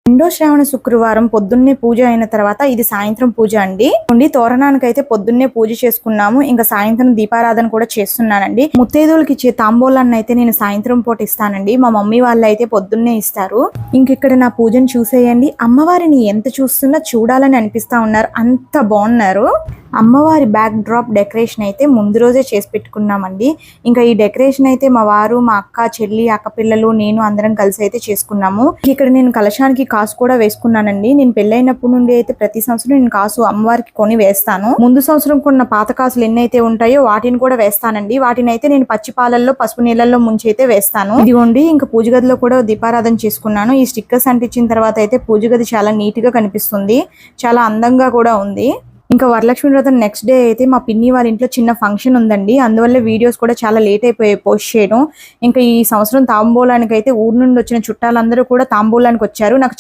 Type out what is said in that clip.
రెండో శ్రావణ శుక్రవారం పొద్దున్నే పూజ అయిన తర్వాత ఇది సాయంత్రం పూజ అండి. తోరణానికి అయితే పొద్దున్నే పూజ చేసుకున్నాము. ఇంకా సాయంత్రం దీపారాధన కూడా చేస్తున్నానండి. ముత్తైదువులకి ఇచ్చే తాంబూలాన్ని అయితే నేను సాయంత్రం పూట ఇస్తానండి. మా మమ్మీ వాళ్ళు అయితే పొద్దున్నే ఇస్తారు. ఇంక ఇక్కడ నా పూజను చూసేయండి. అమ్మవారిని ఎంత చూస్తున్నా చూడాలని అనిపిస్తా ఉన్నారు. అంత బాగున్నారు. అమ్మవారి బ్యాక్ డ్రాప్ డెకరేషన్ అయితే ముందు రోజే చేసి పెట్టుకున్నామండి. ఇంకా ఈ డెకరేషన్ అయితే మా వారు, మా అక్క, చెల్లి, అక్క పిల్లలు, నేను అందరం కలిసి అయితే చేసుకున్నాము. ఇక్కడ నేను కలశానికి కాసు కూడా వేసుకున్నానండి. నేను పెళ్ళైనప్పటి నుండి అయితే ప్రతి సంవత్సరం నేను కాసు అమ్మవారికి కొని వేస్తాను. ముందు సంవత్సరం కొన్న పాత కాసులు ఎన్నైతే ఉంటాయో వాటిని కూడా వేస్తానండి. వాటిని అయితే నేను పచ్చి పాలల్లో పసుపు నీళ్ళల్లో ముంచి అయితే వేస్తాను. ఇదిగోండి ఇంకా పూజ గదిలో కూడా దీపారాధన చేసుకున్నాను. ఈ స్టిక్కర్స్ అంటించిన తర్వాత అయితే పూజ గది చాలా నీట్ గా కనిపిస్తుంది. చాలా అందంగా కూడా ఉంది. ఇంకా వరలక్ష్మి వ్రతం నెక్స్ట్ డే అయితే మా పిన్ని వాళ్ళ ఇంట్లో చిన్న ఫంక్షన్ ఉందండి. అందువల్ల వీడియోస్ కూడా చాలా లేట్ అయిపోయాయి పోస్ట్ చేయడం. ఇంకా ఈ సంవత్సరం తాంబూలానికి అయితే ఊరు నుండి వచ్చిన చుట్టాలందరూ కూడా తాంబూలానికి వచ్చారు. నాకు